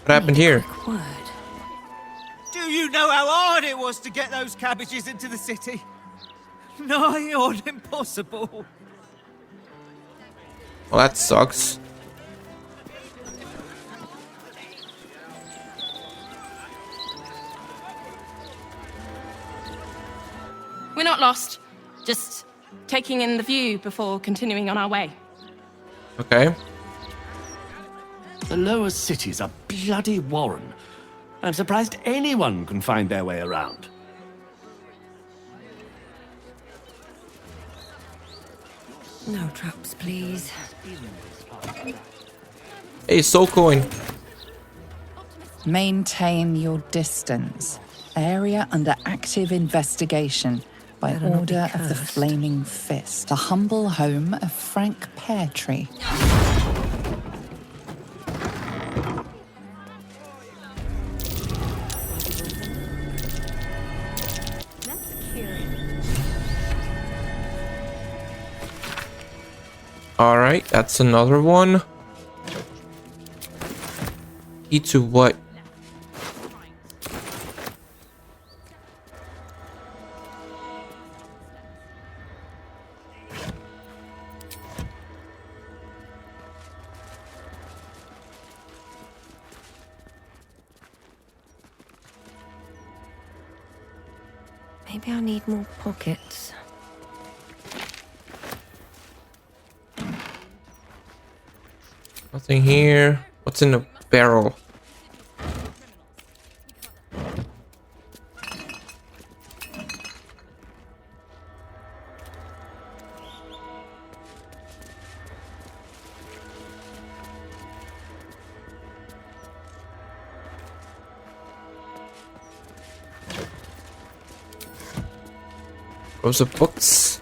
What happened here? Quick word. Do you know how hard it was to get those cabbages into the city? Nigh on impossible. Well, that sucks. We're not lost. Just taking in the view before continuing on our way. Okay. The lower city's a bloody warren. I'm surprised anyone can find their way around. No traps, please. Hey, soul coin. Maintain your distance. Area under active investigation by Better not be order of the cursed. Flaming Fist, the humble home of Frank Peartree. Alright, that's another one. Key to what? Maybe I need more pockets. Nothing here. What's in the barrel? Rows of books.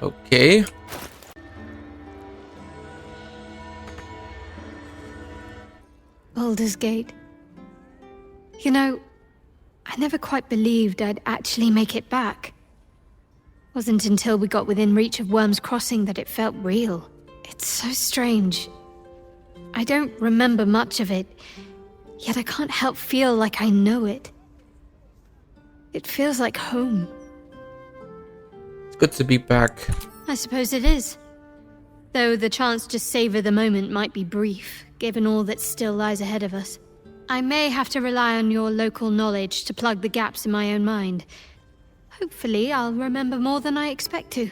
Okay. Baldur's Gate. You know, I never quite believed I'd actually make it back. Wasn't until we got within reach of Worm's Crossing that it felt real. It's so strange. I don't remember much of it, yet I can't help feel like I know it. It feels like home. It's good to be back. I suppose it is. Though the chance to savor the moment might be brief, given all that still lies ahead of us. I may have to rely on your local knowledge to plug the gaps in my own mind. Hopefully, I'll remember more than I expect to.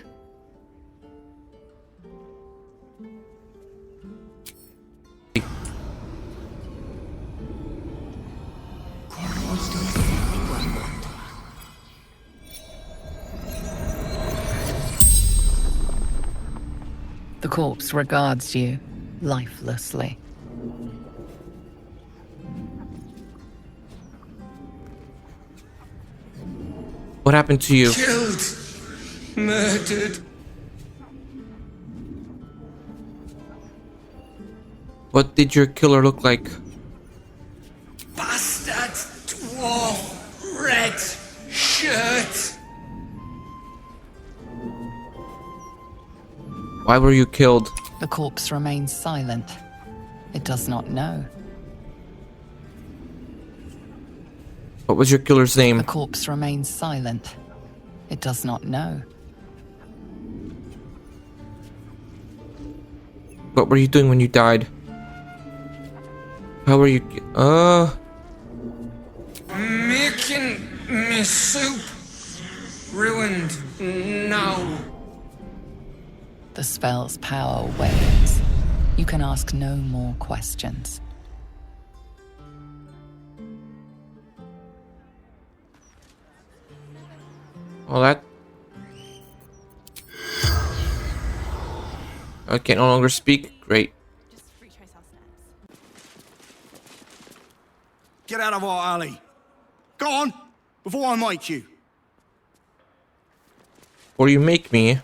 The corpse regards you lifelessly. What happened to you? Killed. Murdered. What did your killer look like? Bastard. Dwarf. Red. Shirt. Why were you killed? The corpse remains silent. It does not know. What was your killer's The name? corpse remains silent. It does not know. What were you doing when you died? How were you? Making me soup. Ruined. Now. The spell's power wanes. You can ask no more questions. Well, that. I can no longer speak. Great. Just retrace our steps. Get out of our alley. Go on, before I make you. Or you make me.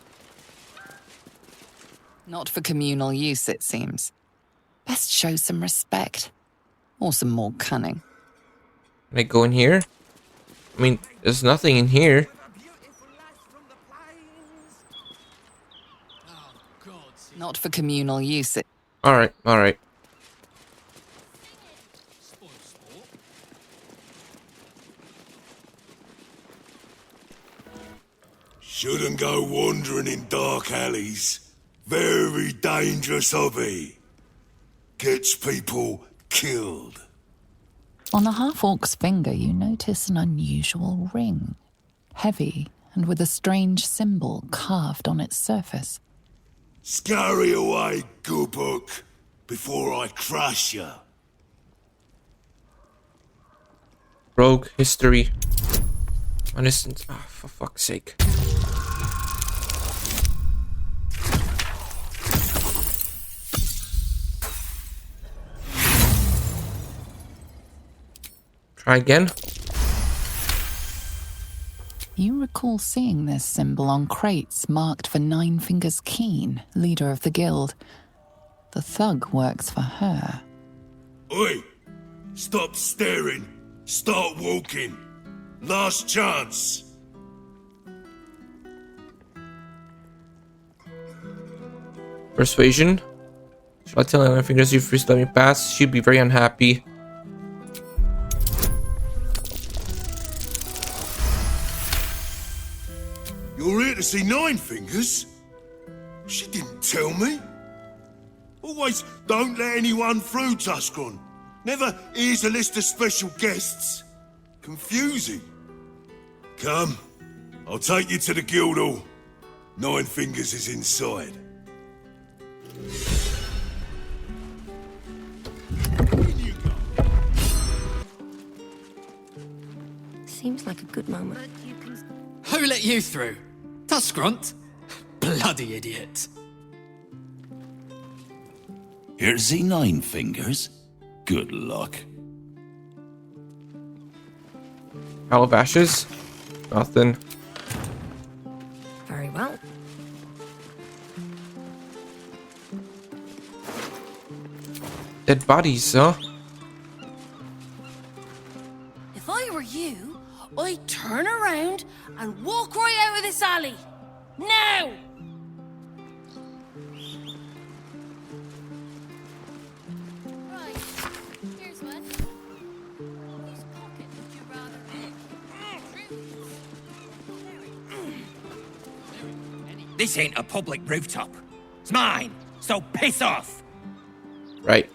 Not for communal use, it seems. Best show some respect. Or some more cunning. Can I go in here? I mean, there's nothing in here. Not for communal use. Alright, alright. Shouldn't go wandering in dark alleys. Very dangerous hobby. Gets people killed. On the half-orc's finger, you notice an unusual ring. Heavy and with a strange symbol carved on its surface. Scurry away, Goobuk, before I crush you. Rogue history. Innocent. Ah, for fuck's sake. Try again. You recall seeing this symbol on crates marked for Nine Fingers Keen, leader of the guild. The thug works for her. Oi! Stop staring. Start walking. Last chance. Persuasion. Shall I tell Nine Fingers you first let me pass? She'd be very unhappy. You're here to see Nine Fingers? She didn't tell me. Always don't let anyone through, Tuskron. Never here's a list of special guests. Confusing. Come, I'll take you to the Guildhall. Nine Fingers is inside. Seems like a good moment. Who let you through? Tuskrunt? Bloody idiot. Here to see Nine Fingers? Good luck. Pile of ashes? Nothing. Very well. Dead bodies, huh? If I were you, I'd turn around and walk right out of this alley. Now! Right, here's one. Whose pocket would you rather pick? This ain't a public rooftop. It's mine, so piss off. Right.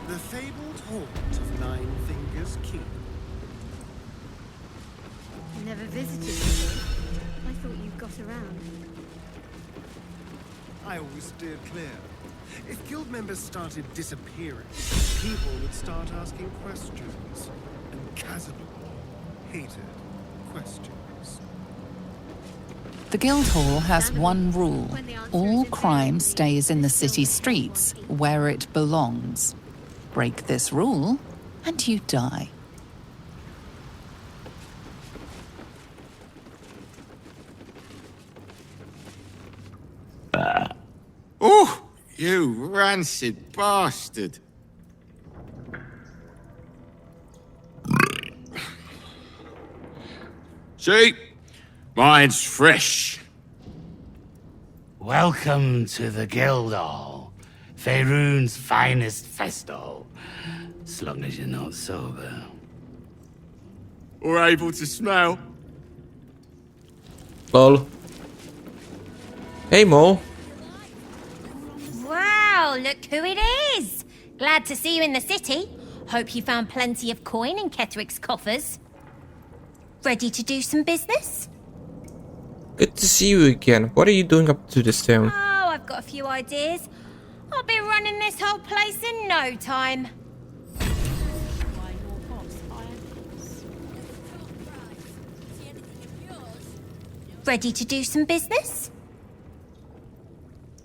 The fabled haunt of Nine Fingers Keep. Never visited you. I thought you got around. I always steered clear. If guild members started disappearing, people would start asking questions. And Kazador hated questions. The Guildhall has one rule. All crime stays in the city streets, where it belongs. Break this rule, and you die. Oh, you rancid bastard. See? Mine's fresh. Welcome to the Guildhall, Faerun's finest festival. As long as you're not sober. Or able to smell. Lol. Hey, Mo. Wow, look who it is! Glad to see you in the city. Hope you found plenty of coin in Ketheric's coffers. Ready to do some business? Good to see you again. What are you doing up to this town? Oh, I've got a few ideas. I'll be running this whole place in no time. Ready to do some business?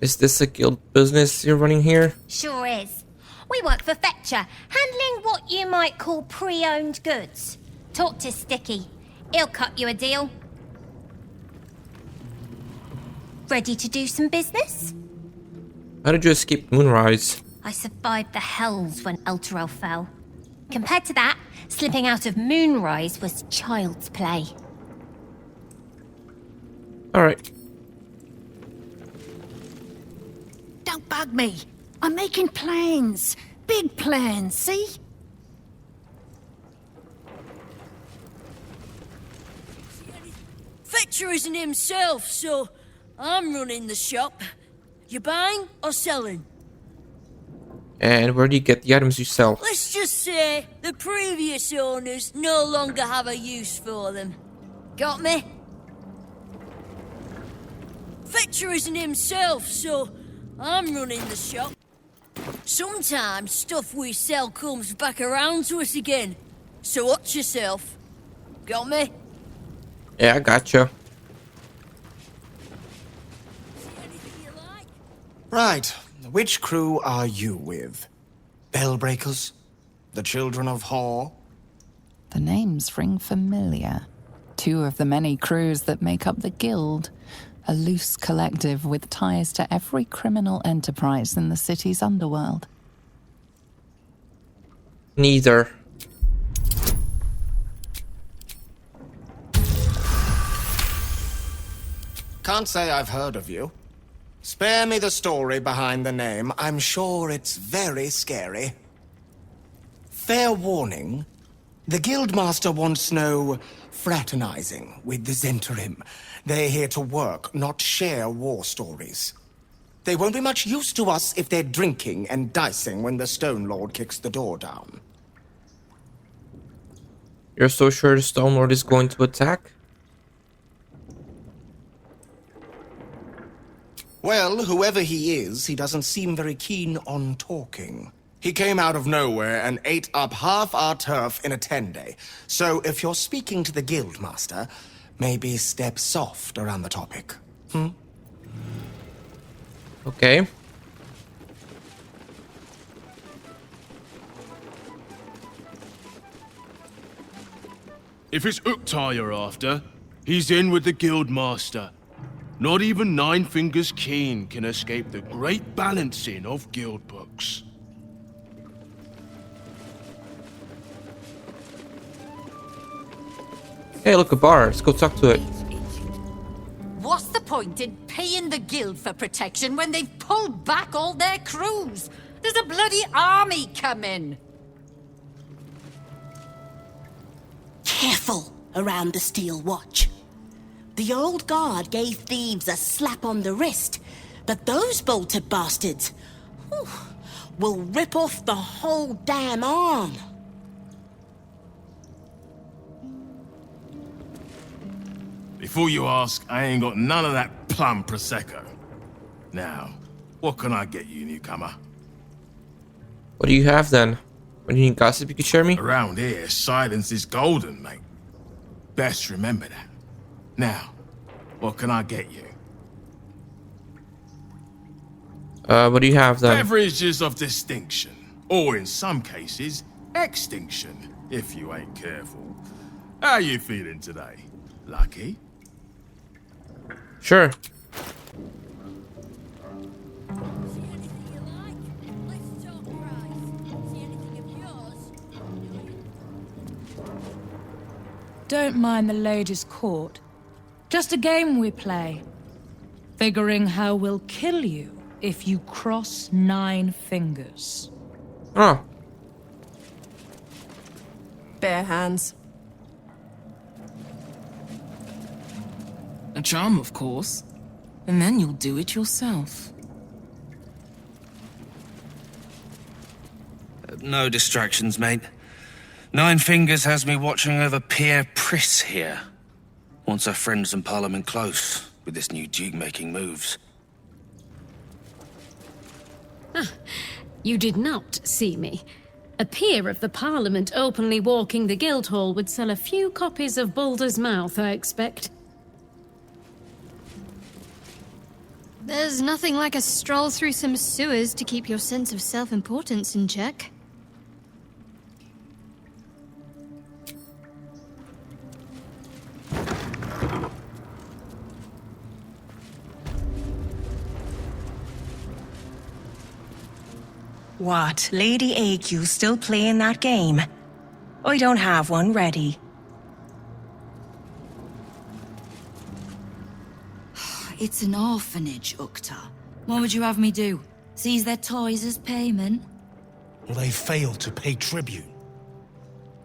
Is this a guild business you're running here? Sure is. We work for Fetcher, handling what you might call pre-owned goods. Talk to Sticky. He'll cut you a deal. Ready to do some business? How did you escape Moonrise? I survived the hells when Elturel fell. Compared to that, slipping out of Moonrise was child's play. Alright. Don't bug me. I'm making plans. Big plans, see? Fetcher isn't himself, so I'm running the shop. You buying or selling? And where do you get the items you sell? Let's just say the previous owners no longer have a use for them. Got me? Fetcher isn't himself, so I'm running the shop. Sometimes stuff we sell comes back around to us again. So watch yourself. Got me? Yeah, I gotcha. Right. Which crew are you with? Bellbreakers? The Children of Hor? The names ring familiar. 2 of the many crews that make up the Guild. A loose collective with ties to every criminal enterprise in the city's underworld. Neither. Can't say I've heard of you. Spare me the story behind the name. I'm sure it's very scary. Fair warning, the Guildmaster wants no fraternizing with the Zentarim. They're here to work, not share war stories. They won't be much use to us if they're drinking and dicing when the Stone Lord kicks the door down. You're so sure the Stone Lord is going to attack? Well, whoever he is, he doesn't seem very keen on talking. He came out of nowhere and ate up half our turf in a 10-day. So if you're speaking to the Guildmaster, maybe step soft around the topic. Okay. If it's Uktar you're after, he's in with the Guildmaster. Not even Nine Fingers Keen can escape the great balancing of guild books. Hey, look, a bar. Let's go talk to it. What's the point in paying the Guild for protection when they've pulled back all their crews? There's a bloody army coming! Careful around the Steel Watch. The old guard gave thieves a slap on the wrist, but those bolted bastards will rip off the whole damn arm. Before you ask, I ain't got none of that plum Prosecco. Now, what can I get you, newcomer? What do you have then? Any gossip you could share me? Around here, silence is golden, mate. Best remember that. Now, what can I get you? What do you have then? Beverages of distinction, or in some cases, extinction, if you ain't careful. How you feeling today? Lucky? Sure. Don't mind the lady's court. Just a game we play. Figuring how we'll kill you if you cross 9 fingers. Oh. Bare hands. A charm, of course. And then you'll do it yourself. No distractions, mate. 9 Fingers has me watching over Pierre Priss here. Wants her friends in Parliament close, with this new Duke making moves. You did not see me. A peer of the Parliament openly walking the Guildhall would sell a few copies of Baldur's Mouth, I expect. There's nothing like a stroll through some sewers to keep your sense of self-importance in check. What, Lady AQ still playing that game? I don't have one ready. It's an orphanage, Uktar. What would you have me do? Seize their toys as payment? Well, they failed to pay tribute.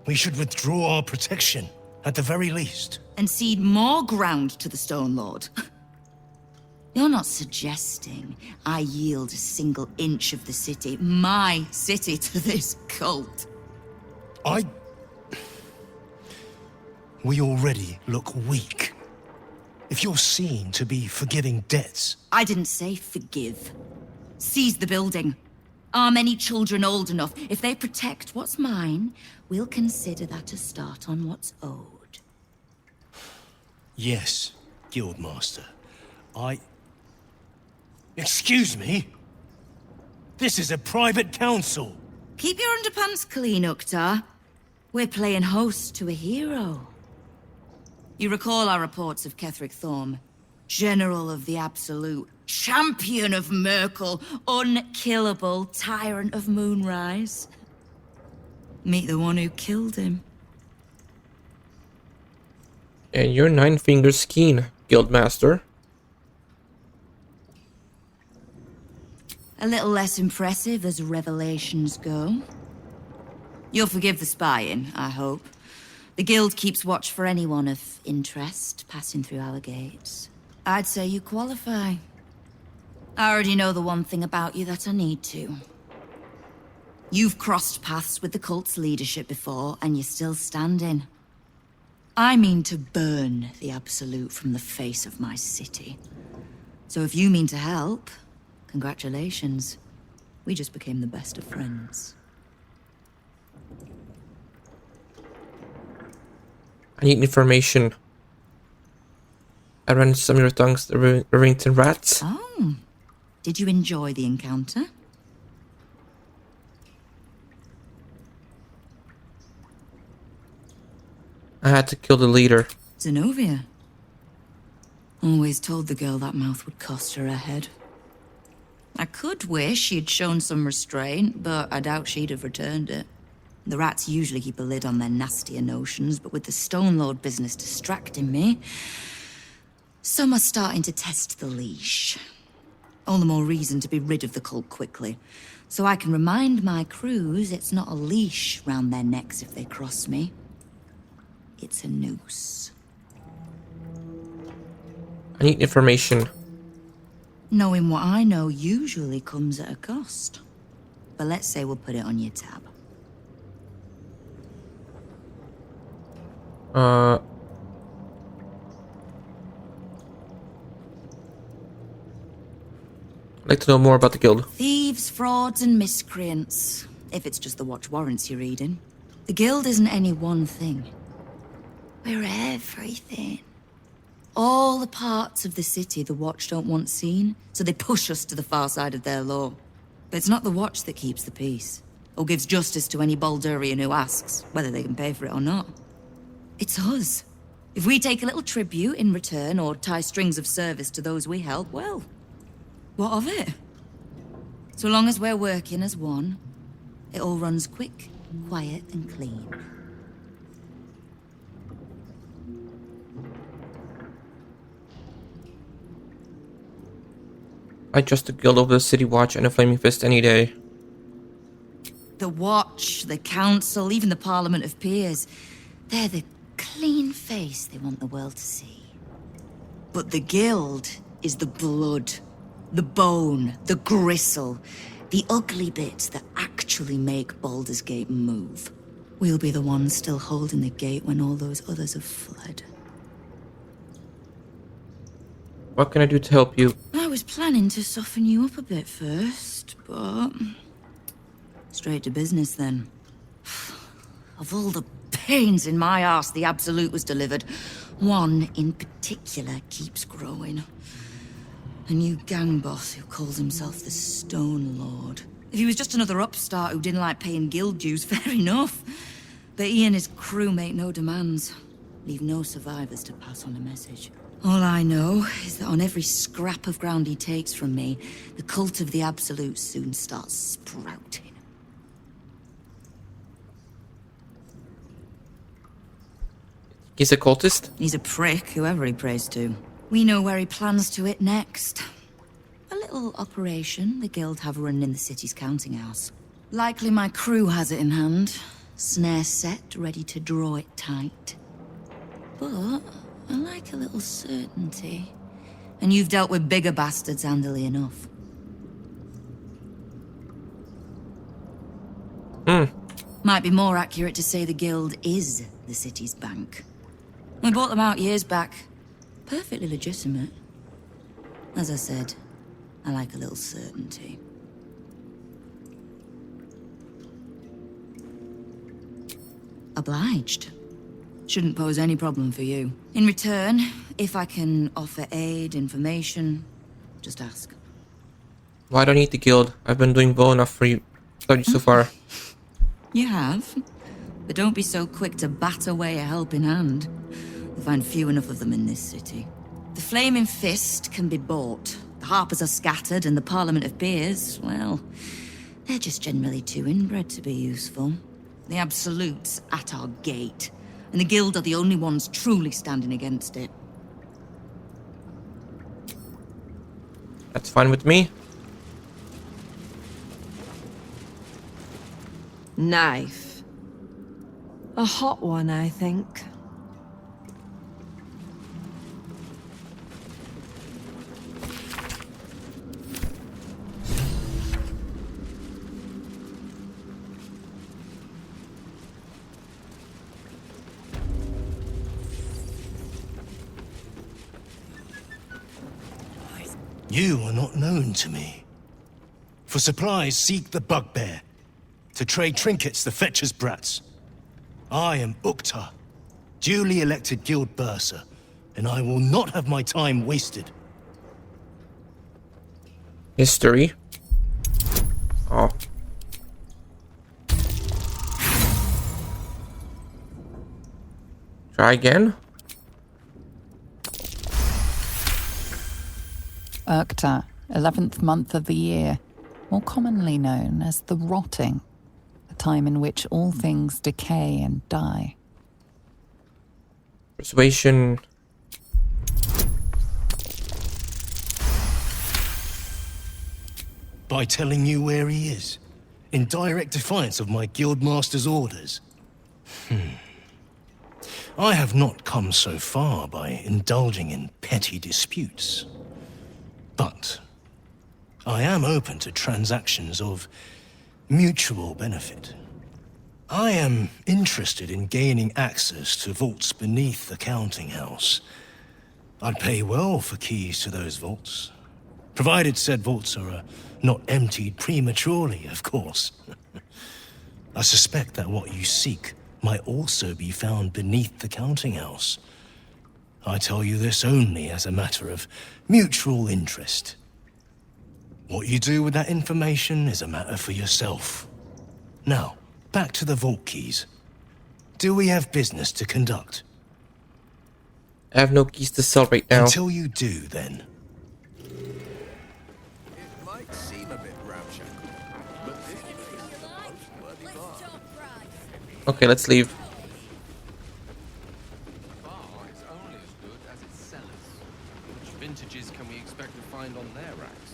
We should withdraw our protection, at the very least. And cede more ground to the Stone Lord? You're not suggesting I yield a single inch of the city, my city, to this cult? We already look weak. If you're seen to be forgiving debts... I didn't say forgive. Seize the building. Are many children old enough? If they protect what's mine, we'll consider that a start on what's owed. Yes, Guildmaster. Excuse me? This is a private council. Keep your underpants clean, Uktar. We're playing host to a hero. You recall our reports of Ketheric Thorm, General of the Absolute, Champion of Merkel, unkillable Tyrant of Moonrise. Meet the one who killed him. And you're Nine Fingers Keen, Guildmaster. A little less impressive as revelations go. You'll forgive the spying, I hope. The Guild keeps watch for anyone of interest passing through our gates. I'd say you qualify. I already know the one thing about you that I need to. You've crossed paths with the cult's leadership before, and you're still standing. I mean to burn the Absolute from the face of my city. So if you mean to help, congratulations. We just became the best of friends. I need information. I ran some of your tongues, the Rington rats. Oh, did you enjoy the encounter? I had to kill the leader. Zenobia. Always told the girl that mouth would cost her a head. I could wish she'd shown some restraint, but I doubt she'd have returned it. The rats usually keep a lid on their nastier notions, but with the Stone Lord business distracting me, some are starting to test the leash. All the more reason to be rid of the cult quickly, so I can remind my crews it's not a leash round their necks if they cross me. It's a noose. I need information. Knowing what I know usually comes at a cost. But let's say we'll put it on your tab. I'd like to know more about the Guild. Thieves, frauds, and miscreants. If it's just the watch warrants you're reading. The Guild isn't any one thing. We're everything. All the parts of the city the Watch don't want seen, so they push us to the far side of their law. But it's not the Watch that keeps the peace, or gives justice to any Baldurian who asks, whether they can pay for it or not. It's us. If we take a little tribute in return, or tie strings of service to those we help, well, what of it? So long as we're working as one, it all runs quick, quiet, and clean. I trust the Guild over the City Watch and a Flaming Fist any day. The Watch, the Council, even the Parliament of Peers. They're the clean face they want the world to see. But the Guild is the blood, the bone, the gristle, the ugly bits that actually make Baldur's Gate move. We'll be the ones still holding the gate when all those others have fled. What can I do to help you? I was planning to soften you up a bit first, but... straight to business then. Of all the pains in my arse the Absolute was delivered, one in particular keeps growing. A new gang boss who calls himself the Stone Lord. If he was just another upstart who didn't like paying guild dues, fair enough. But he and his crew make no demands. Leave no survivors to pass on a message. All I know is that on every scrap of ground he takes from me, the cult of the Absolute soon starts sprouting. He's a cultist? He's a prick, whoever he prays to. We know where he plans to hit next. A little operation the Guild have run in the city's counting house. Likely my crew has it in hand. Snare set, ready to draw it tight. But I like a little certainty. And you've dealt with bigger bastards handily enough. Might be more accurate to say the Guild is the city's bank. We bought them out years back. Perfectly legitimate. As I said, I like a little certainty. Obliged. Shouldn't pose any problem for you. In return, if I can offer aid, information, just ask. Why do I need the guild? I've been doing well enough for you so far. You have. But don't be so quick to bat away a helping hand. You'll find few enough of them in this city. The Flaming Fist can be bought. The Harpers are scattered, and the Parliament of Peers, well, they're just generally too inbred to be useful. The Absolute's at our gate, and the Guild are the only ones truly standing against it. That's fine with me. Knife. A hot one, I think. You are not known to me. For supplies, seek the bugbear. To trade trinkets, the fetcher's brats. I am Uktar, duly elected guild bursar, and I will not have my time wasted. History. Oh. Try again. Urkta, 11th month of the year, more commonly known as the Rotting, a time in which all things decay and die. Persuasion. By telling you where he is, in direct defiance of my guildmaster's orders. I have not come so far by indulging in petty disputes. But I am open to transactions of mutual benefit. I am interested in gaining access to vaults beneath the counting house. I'd pay well for keys to those vaults, provided said vaults are not emptied prematurely, of course. I suspect that what you seek might also be found beneath the counting house. I tell you this only as a matter of mutual interest. What you do with that information is a matter for yourself. Now, back to the vault keys. Do we have business to conduct? I have no keys to sell right now. Until you do, then. It might seem a bit ramshackle, but this is the most worthy bar. Okay, let's leave. Vintages can we expect to find on their racks?